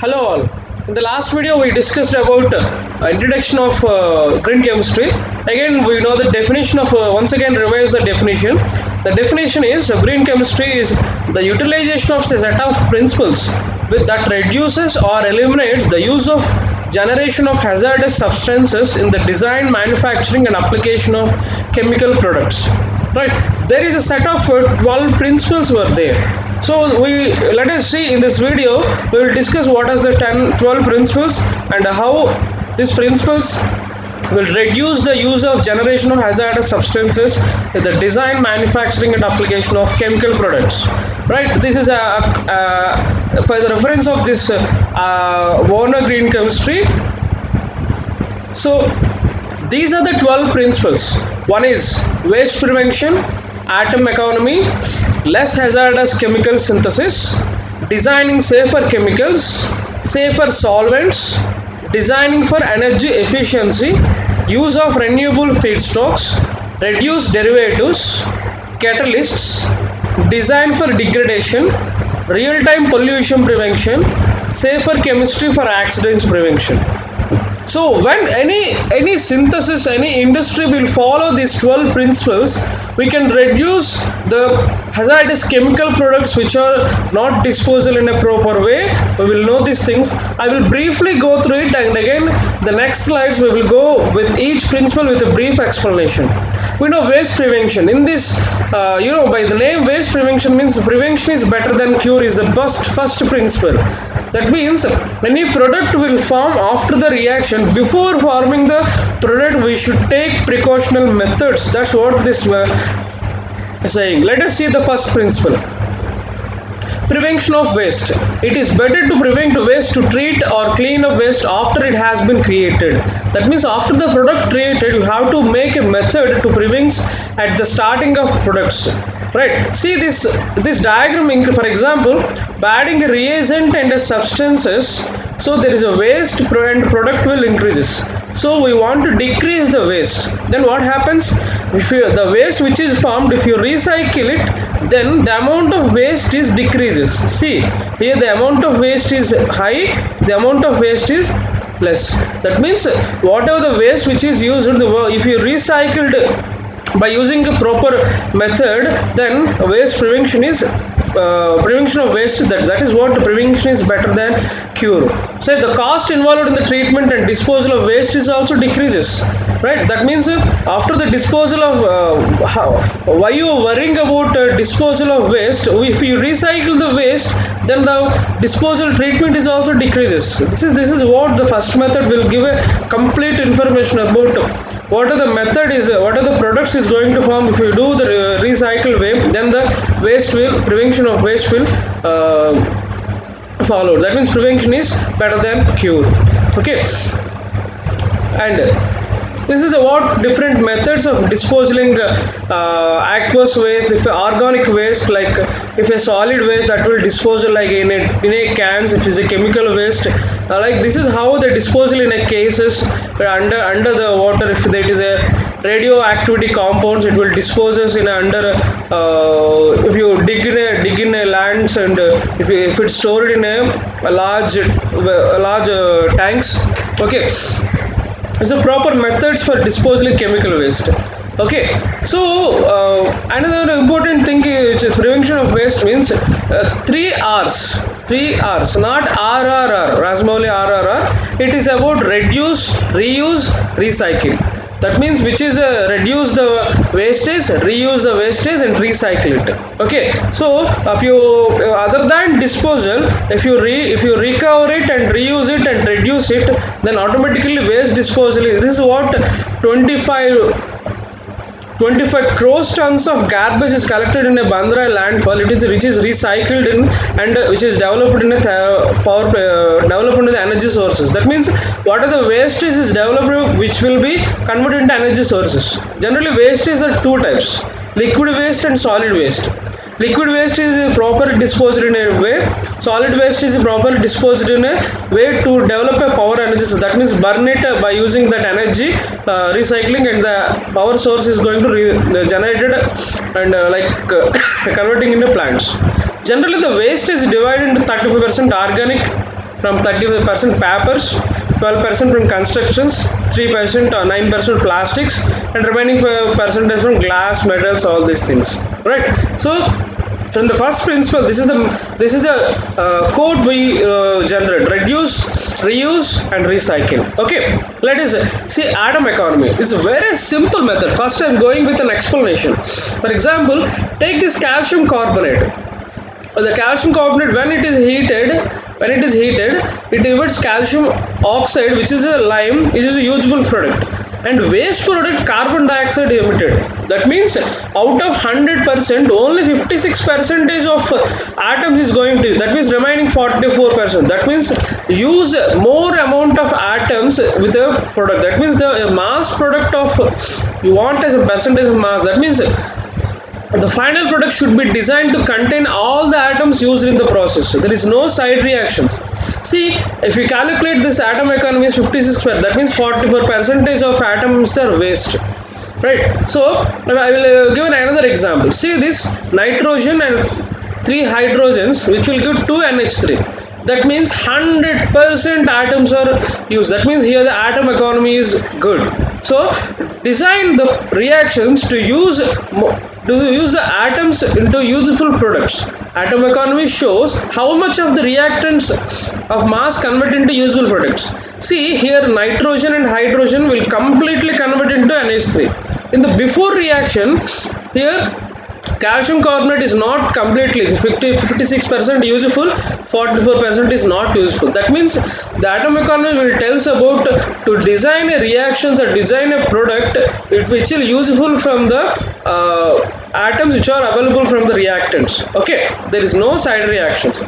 Hello all. In the last video we discussed about introduction of green chemistry. Again we know the definition of once again revise the definition. The definition is green chemistry is the utilization of a set of principles that reduces or eliminates the use of generation of hazardous substances in the design, manufacturing and application of chemical products. Right, there is a set of 12 principles were there. So we let us see in this video we will discuss what are the 12 principles and how these principles will reduce the use of generation of hazardous substances in the design, manufacturing and application of chemical products. Right, this is for the reference of this Warner Green Chemistry. So these are the 12 principles. One is waste prevention, atom economy, less hazardous chemical synthesis, designing safer chemicals, safer solvents, designing for energy efficiency, use of renewable feedstocks, reduce derivatives, catalysts, design for degradation, real-time pollution prevention, safer chemistry for accidents prevention. So when any synthesis, any industry will follow these 12 principles, we can reduce the hazardous chemical products which are not disposal in a proper way. We will know these things. I will briefly go through it, and again the next slides we will go with each principle with a brief explanation. We know waste prevention. In this, by the name waste prevention means prevention is better than cure is the first principle. That means any product will form after the reaction. Before forming the product, we should take precautional methods. That's what this is saying. Let us see the first principle. Prevention of waste. It is better to prevent waste to treat or clean up waste after it has been created. That means after the product created, you have to make a method to prevent at the starting of products. Right, see this diagram. For example, by adding a reagent and a substances, so there is a waste and product will increases. So we want to decrease the waste. Then what happens? If the waste which is formed, if you recycle it, then the amount of waste is decreases. See here, the amount of waste is high, the amount of waste is less. That means whatever the waste which is used, if you recycled by using a proper method, then waste prevention is prevention of waste. That is what prevention is better than cure. So the cost involved in the treatment and disposal of waste is also decreases. Right, that means after the disposal of why you are worrying about disposal of waste? If you recycle the waste, then the disposal treatment is also decreases. This is what the first method will give a complete information about what are the method is, what are the products is going to form. If you do the recycle way, then the waste will, prevention of waste will follow. That means prevention is better than cure. Okay, and this is what different methods of disposing aqueous waste. If organic waste, like if a solid waste, that will dispose like in a cans. If it's a chemical waste, like this is how the disposal in a cases under the water. If there is a radioactivity compounds, it will disposes in under if you dig in a lands, and if it's stored in a large tanks. Okay, it's a proper methods for disposing chemical waste. Okay, so another important thing is prevention of waste means 3 R's. 3 R's, not RRR, Rajamouli RRR. It is about reduce, reuse, recycle. That means which is reduce the wastage, reuse the wastage and recycle it. Okay, so if you other than disposal, if you recover it and reuse it and reduce it, then automatically waste disposal is, this is what 25 crores tons of garbage is collected in a Bandra landfill. It is which is recycled in and which is developed in a developed into the energy sources. That means what are the waste is developed which will be converted into energy sources. Generally, waste is two types: liquid waste and solid waste. Liquid waste is properly disposed in a way. Solid waste is properly disposed in a way to develop a power energy. So that means burn it by using that energy, recycling, and the power source is going to generated and converting into plants. Generally, the waste is divided into 35% organic, from 30% papers, 12% from constructions, 3% or 9% plastics, and remaining percentage from glass, metals, all these things. Right. So from the first principle, this is a code we generate: reduce, reuse, and recycle. Okay, let us see atom economy. It's a very simple method. First, I'm going with an explanation. For example, take this calcium carbonate. The calcium carbonate, when it is heated, it emits calcium oxide, which is a lime, which is a usable product, and waste product carbon dioxide emitted. That means out of 100%, only 56% of atoms is going to, that means remaining 44%. That means use more amount of atoms with a product. That means the mass product of you want as a percentage of mass. That means the final product should be designed to contain all the atoms used in the process. There is no side reactions. See, if we calculate this atom economy is 56, that means 44% of atoms are waste. Right. So I will give another example. See this nitrogen and 3 hydrogens, which will give 2 NH3. That means 100% atoms are used. That means here the atom economy is good. So design the reactions to use the atoms into useful products. Atom economy shows how much of the reactants of mass convert into useful products. See here, nitrogen and hydrogen will completely convert into NH3. In the before reaction, here calcium carbonate is not completely 56% useful, 44% is not useful. That means the atom economy will tell us about to design a reactions or design a product which is useful from the atoms which are available from the reactants. Okay, there is no side reactions.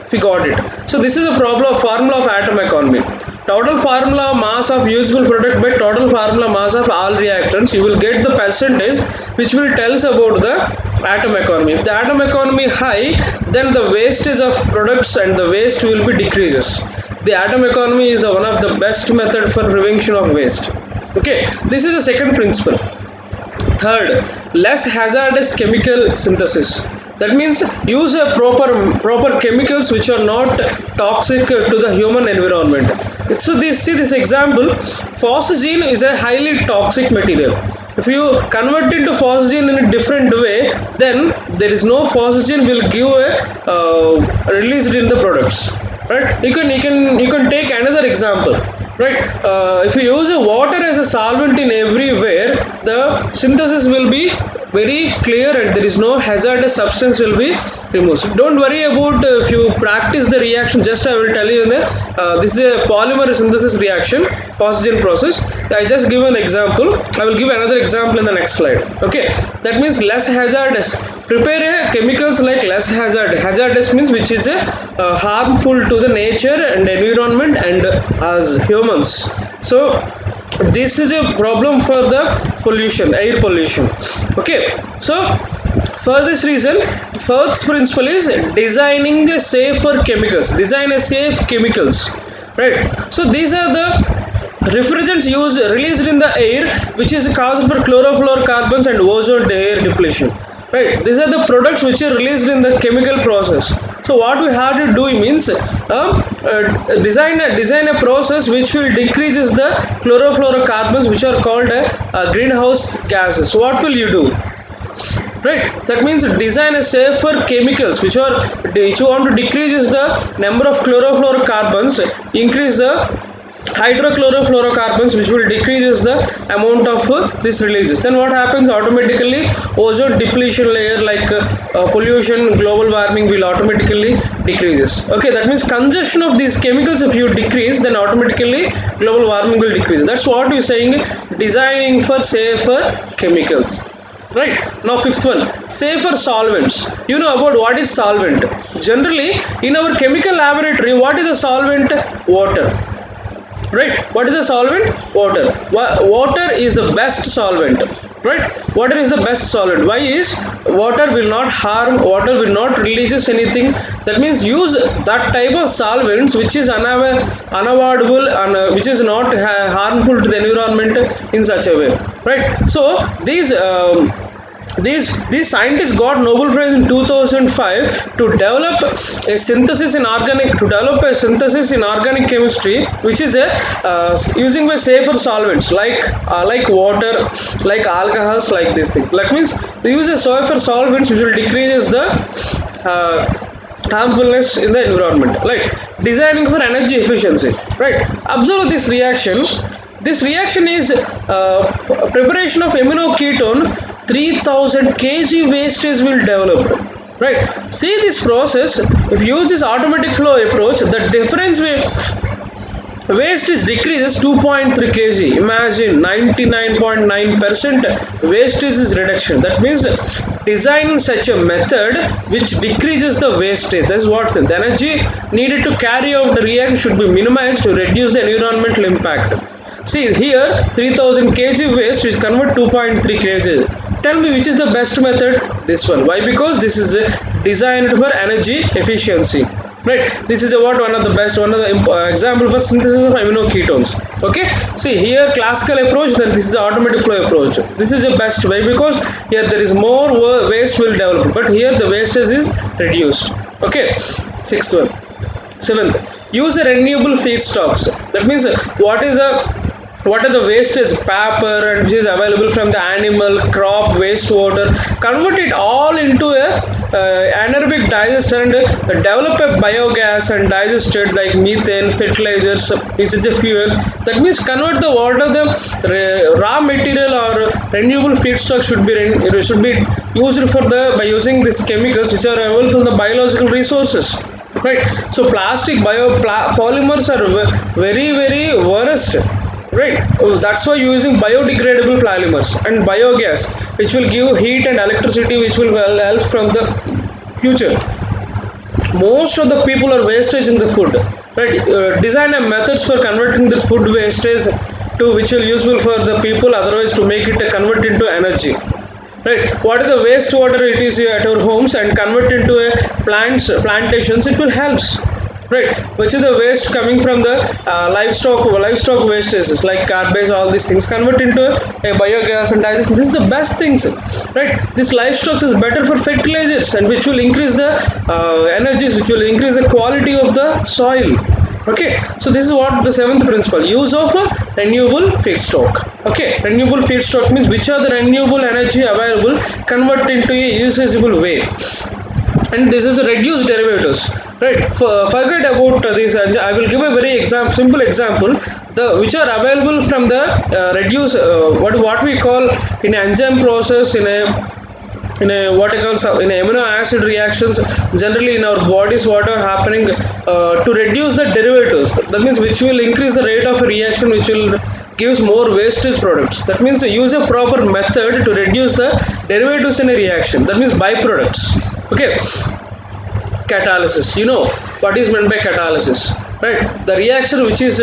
If you got it. So this is a formula of atom economy. Total formula mass of useful product by total formula mass of all reactants. You will get the percentage which will tell us about the atom economy. If the atom economy high, then the wastage of products and the waste will be decreases. The atom economy is one of the best method for prevention of waste. Okay, this is the second principle. Third, less hazardous chemical synthesis. That means use a proper chemicals which are not toxic to the human environment. So see this example, phosgene is a highly toxic material. If you convert into phosgene in a different way, then there is no phosgene will give a released in the products. Right? You can take another example. Right? If you use a water as a solvent in everywhere, the synthesis will be very clear and there is no hazardous substance will be removed. So don't worry about if you practice the reaction. Just I will tell you this is a polymer synthesis reaction, phosgene process. I just give an example. I will give another example in the next slide. Okay, that means less hazardous. Prepare chemicals like less hazardous means which is harmful to the nature and environment and as humans. So this is a problem for the pollution, air pollution. Okay, so for this reason, first principle is designing a safer chemicals. Design a safe chemicals. Right. So these are the refrigerants released in the air, which is caused for chlorofluorocarbons and ozone layer depletion. Right, these are the products which are released in the chemical process. So what we have to do means design a process which will decreases the chlorofluorocarbons, which are called greenhouse gases. What will you do? Right, that means design a safer chemicals which you want to decrease the number of chlorofluorocarbons, increase the hydrochlorofluorocarbons, which will decreases the amount of this releases. Then what happens? Automatically ozone depletion layer like pollution, global warming will automatically decreases. Okay, that means consumption of these chemicals, if you decrease, then automatically global warming will decrease. That's what we're saying, designing for safer chemicals. Right, now fifth one, safer solvents. You know about what is solvent. Generally in our chemical laboratory, what is the solvent? Water. Right, what is the solvent? Water. Water is the best solvent. Right, water is the best solvent. Why is? Water will not harm, water will not releases anything. That means use that type of solvents which is unavoidable and which is not harmful to the environment in such a way. Right, so these These scientists got Nobel Prize in 2005 to develop a synthesis in organic chemistry, which is a using by safer solvents like water, like alcohols, like these things. That means they use a safer solvents which will decrease the harmfulness in the environment. Right, designing for energy efficiency. Right, observe this reaction. This reaction is preparation of aminoketone. 3000 kg wastage will develop. Right, see this process. If you use this automatic flow approach, the difference will waste is decreases 2.3 kg. Imagine 99.9% wastage is reduction. That means design such a method which decreases the wastage. That's what the energy needed to carry out the reaction should be minimized to reduce the environmental impact. See here, 3000 kg waste is convert 2.3 kg. Tell me which is the best method? This one. Why? Because this is designed for energy efficiency. Right, this is one of the best, one of the example for synthesis of aminoketones. Okay, see here classical approach, then this is the automatic flow approach. This is the best way because here there is more waste will develop, but here the wastage is reduced. Okay, sixth one. Seventh, use a renewable feedstocks. That means what are the wastage, paper, and which is available from the animal, crop, wastewater, convert it all into a anaerobic digester and develop a biogas and digest it like methane, fertilizers, which is the fuel. That means convert the water, the raw material or renewable feedstock should be used for the by using these chemicals which are available from the biological resources. Right, so plastic polymers are very worst. Right, that's why using biodegradable polymers and biogas which will give heat and electricity which will help from the future. Most of the people are wastage in the food. Right, design a methods for converting the food wastage to which will useful for the people, otherwise to make it convert into energy. Right, what is the wastewater it is at our homes and convert into a plantations, it will helps. Right, which is the waste coming from the livestock wastages like garbage, all these things convert into a biogas and digestion. This is the best things. Right, this livestock is better for fertilizers and which will increase the energies, which will increase the quality of the soil. Okay, so this is what the seventh principle, use of a renewable feedstock. Okay, renewable feedstock means which are the renewable energy available, convert into a usable way. And this is a reduced derivatives. Right, forget about this. I will give a very simple example, the which are available from the reduce what we call in enzyme process, in a what I call in amino acid reactions. Generally in our bodies, what are happening to reduce the derivatives, that means which will increase the rate of reaction, which will gives more wastage products. That means use a proper method to reduce the derivatives in a reaction, that means byproducts. Okay, catalysis, you know what is meant by catalysis. Right, the reaction which is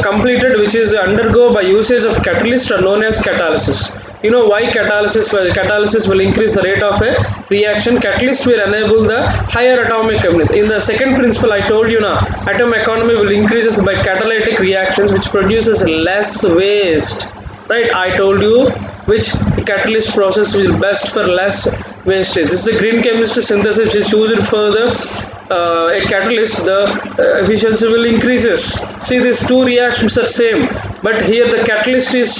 completed, which is undergo by usage of catalyst, are known as catalysis. You know why catalysis will increase the rate of a reaction. Catalyst will enable the higher atomic energy. In the second principle I told you now, atom economy will increases by catalytic reactions which produces less waste. Right, I told you which catalyst process is best for less wastage. This is the green chemistry synthesis which is used for the a catalyst. The efficiency will increases. See, these two reactions are same, but here the catalyst is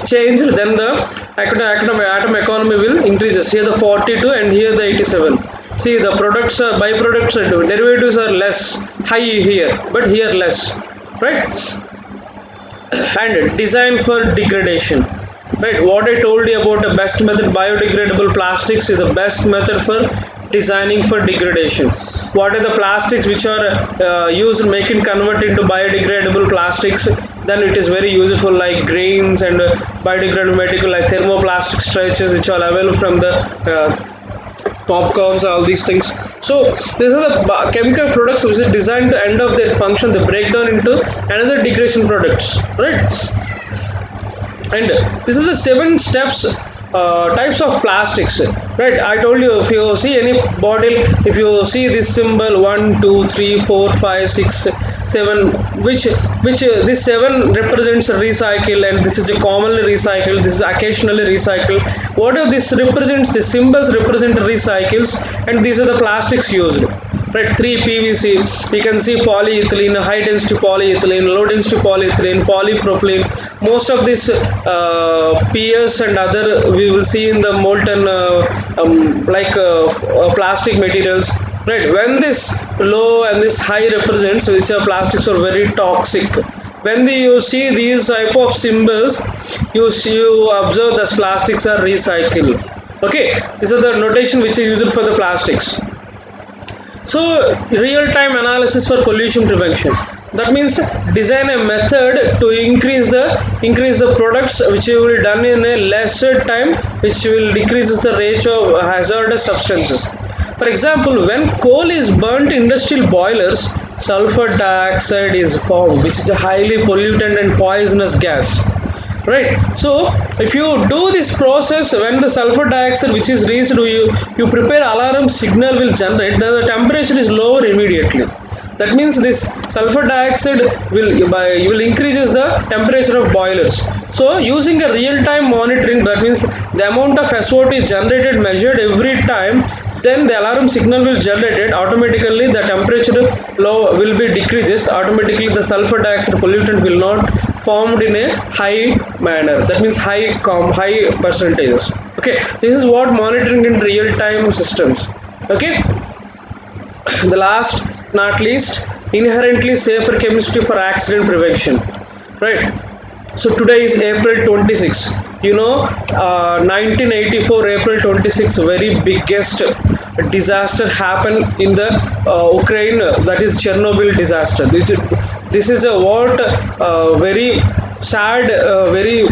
changed, then the atom economy will increases. Here the 42 and here the 87. See, the products are byproducts and derivatives are less high here, but here less. Right, and design for degradation. Right, what I told you about the best method, biodegradable plastics is the best method for designing for degradation. What are the plastics which are used making convert into biodegradable plastics? Then it is very useful like grains and biodegradable material like thermoplastic stretches which are available from the popcorns, all these things. So these are the chemical products which are designed to end of their function, they break down into another degradation products. Right, and this is the 7 steps types of plastics, right? I told you, if you see any bottle, if you see this symbol 1 2 3 4 5 6 7, which this 7 represents recycle, and this is a commonly recycled, this is occasionally recycled. What do this represents? The symbols represent recycles, and these are the plastics used, right? 3 PVC, we can see polyethylene, high density polyethylene, low density polyethylene, polypropylene. Most of this PS and other we will see in the molten plastic materials, right? When this low and this high represents which are plastics are very toxic. When you see these type of symbols, you observe that plastics are recycled. Okay, these are the notation which is used for the plastics. So real-time analysis for pollution prevention. That means design a method to increase the products which you will done in a lesser time, which will decreases the rate of hazardous substances. For example, when coal is burnt in industrial boilers, sulfur dioxide is formed, which is a highly pollutant and poisonous gas, right? So if you do this process, when the sulfur dioxide which is reached, you prepare alarm signal will generate, the temperature is lower immediately. That means this sulfur dioxide will increases the temperature of boilers. So using a real time monitoring, that means the amount of SO2 is generated, measured every time, then the alarm signal will generate it automatically, the temperature low will be decreases automatically, the sulfur dioxide pollutant will not formed in a high manner, that means high percentages. Okay, this is what monitoring in real time systems. Okay, the last not least, inherently safer chemistry for accident prevention, right? So today is April 26. 1984 April 26, very biggest disaster happened in the Ukraine, that is Chernobyl disaster. This is a what very sad, very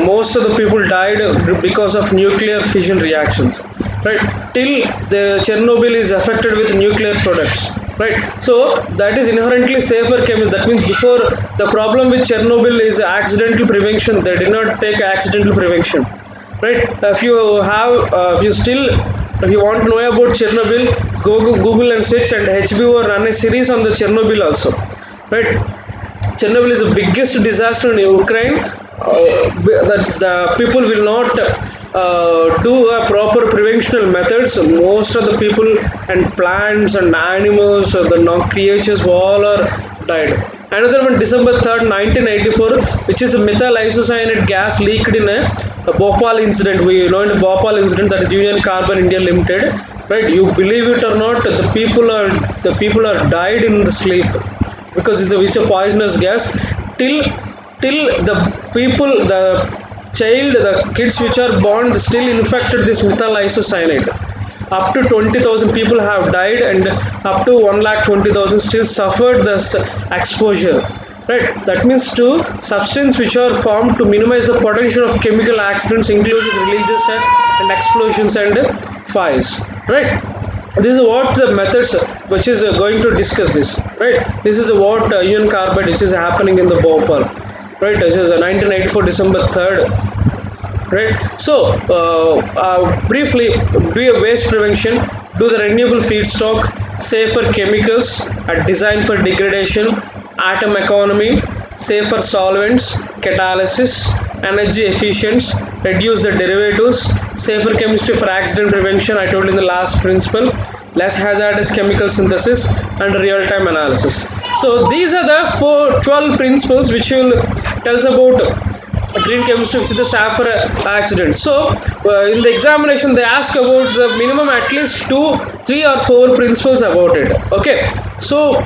most of the people died because of nuclear fission reactions, right? Till the Chernobyl is affected with nuclear products, right? So that is inherently safer chemistry. That means before, the problem with Chernobyl is accidental prevention, they did not take accidental prevention, right? If you want to know about Chernobyl, go Google and search, and HBO run a series on the Chernobyl also, right? Chernobyl is the biggest disaster in Ukraine. That the people will not do a proper preventional methods. Most of the people and plants and animals, the creatures, all are died. Another one, December 3rd, 1984, which is a methyl isocyanate gas leaked in a Bhopal incident. We know in the Bhopal incident, that is Union Carbon India Limited, right? You believe it or not, the people are died in the sleep, because it's a poisonous gas. Till the people, the kids which are born still infected this methyl isocyanate. Up to 20,000 people have died, and up to 1,20,000 still suffered this exposure, right? That means to substances which are formed to minimize the potential of chemical accidents, including releases and explosions and fires, right? This is what the methods which is going to discuss this, right? This is what ion carbide which is happening in the Bhopal, right? This is 1994 December 3rd, right? So briefly, do a waste prevention, do the renewable feedstock, safer chemicals, design for degradation, atom economy, safer solvents, catalysis, energy efficient, reduce the derivatives, safer chemistry for accident prevention, I told in the last principle, less hazardous chemical synthesis, and real-time analysis. So these are the 12 principles which will tell us about green chemistry, which is the safer accident. So in the examination they ask about the minimum at least 2, 3 or 4 principles about it. Okay, so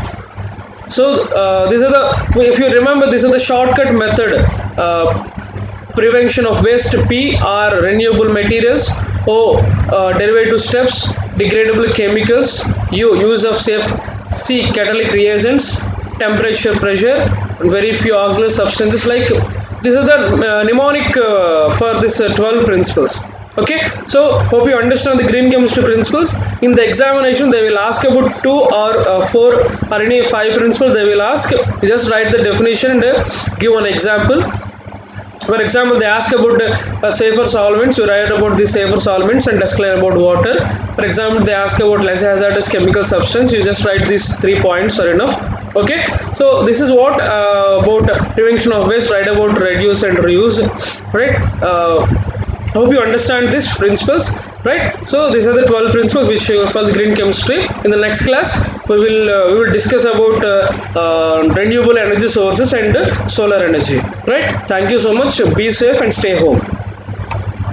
these are the, if you remember, these are the shortcut method. Prevention of waste, P are renewable materials, O derivative steps, degradable chemicals, U use of safe, C catalytic reagents, temperature, pressure, and very few auxiliary substances. Like these are the mnemonic for this 12 principles. Okay, so hope you understand the green chemistry principles. In the examination they will ask about 2 or 4 or any 5 principles they will ask. You just write the definition and give an example. For example, they ask about safer solvents, you write about the safer solvents and explain about water. For example, they ask about less hazardous chemical substance, you just write these 3 points are enough. Okay, so this is what about prevention of waste, write about reduce and reuse, right? Hope you understand these principles, right? So these are the 12 principles which for the green chemistry. In the next class we will discuss about renewable energy sources and solar energy, right? Thank you so much, be safe and stay home.